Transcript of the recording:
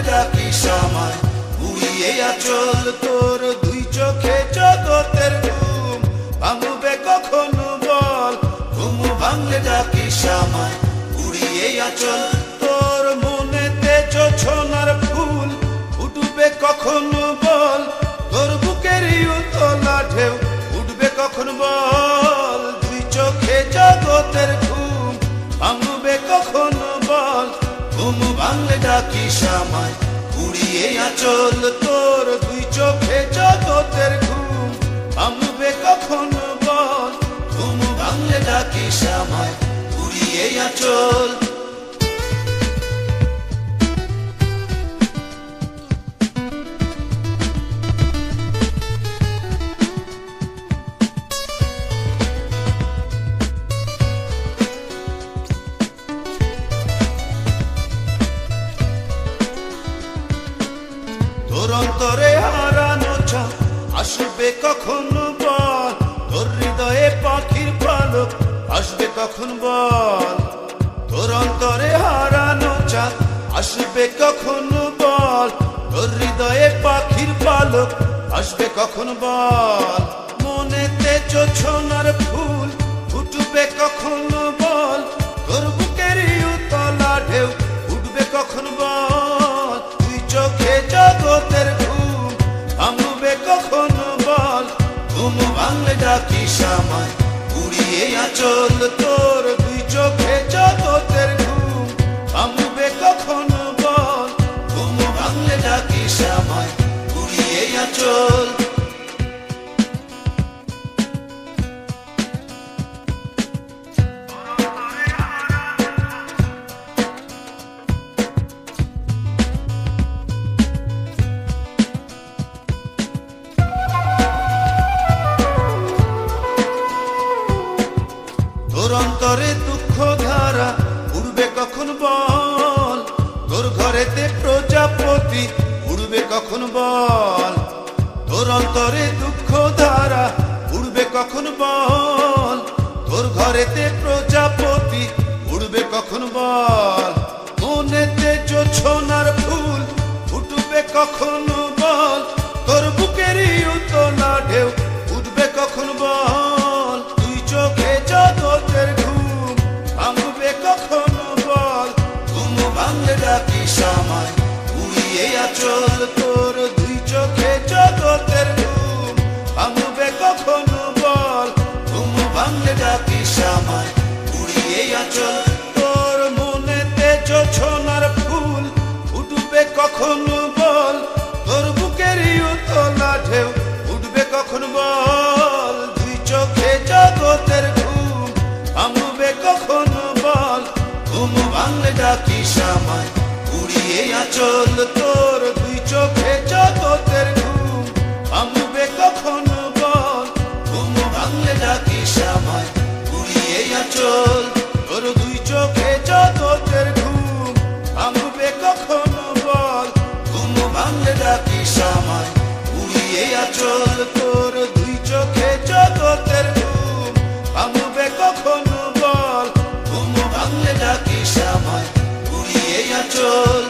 ভাঙলে ডাকিস আমায়, উড়িয়ে আঁচল তোর দুই চোখে জগতের ঘুম ভাঙবে কখনো বল, ঘুম ভাঙলে ডাকিস আমায়, উড়িয়ে আঁচল তোর মনেতে জোছনার ফুল ফুটবে কখনো বল, তোর বুকেরই উতলা ঢেউ উঠবে কখনো বল, দুই চোখে জগতের ঘুম ভাঙবে কখনো বল, ঘুম ভাঙলে ডাকিস আমায়, উড়িয়ে আঁচল তোর দুই চোখে জগতের ঘুম ভাঙবে কখনো বল, ঘুম ভাঙলে ডাকিস আমায়, উড়িয়ে আঁচল। তোর অন্তরে হারানো চাঁদ আসবে কখনো বল, তোর হৃদয়ে পাখির পালক আসবে কখন বল, তোর অন্তরে হারানো চাঁদ আসবে কখনো বল, তোর হৃদয়ে পাখির পালক আসবে কখন বল, মনেতে জোছনার ফুল ফুটবে কখনো বল, তোর বুকেরই উতলা ঢেউ উঠবে কখন বল, তুই চোখে জগতের ঘুম ভাঙবে কখনো বল, ঘুম ভাঙলে ডাকিস আমায়, উড়িয়ে আঁচল তোর দুই চোখে জগতের ঘুম ভাঙবে কখনো বল, ঘুম ভাঙলে ডাকিস আমায়, উড়িয়ে আঁচল। তোর অন্তরে দুঃখ ধারা উড়বে কখন বল, তোর ঘরেতে প্রজাপতি উড়বে কখন বল, তোর অন্তরে দুঃখ ধারা উড়বে কখন বল, তোর ঘরেতে প্রজাপতি উড়বে কখন বল, মনেতে জোছনার ফুল ফুটবে কখন বল, তোর বুকেরই উতলা ঢেউ উঠবে কখন বল, তুই চোখে জগতের ঘুম ভাঙবে কখনো বল, ঘুম ভাঙলে ডাকিস আমায়, উড়িয়ে আঁচল তোর দুই চোখে জগতের ঘুম ভাঙবে কখনো বল, ঘুম ভাঙলে ডাকিস আমায়, উড়িয়ে আঁচল তোর মনেতে জোছনার ফুল ফুটবে কখনো বল, তোর বুকেরই উতলা ঢেউ উঠবে কখন বল, দুই চোখে জগতের ঘুম ভাঙবে কখনো বল, ঘুম ভাঙলে ডাকিস আমায়, উড়িয়ে আঁচল তোর দুই চোখে জগতের ঘুম ভাঙবে কখনো বল, ঘুম ভাঙলে ডাকিস আমায়, উড়িয়ে আঁচল তোর দুই চোখে জগতের ঘুম ভাঙবে কখনো বল, ঘুম ভাঙলে ডাকিস আমায়, উড়িয়ে আঁচল তোর দুই চোখে জগতের ঘুম ভাঙবে কখনো বল, ঘুম ভাঙলে ডাকিস আমায়, উড়িয়ে আঁচল।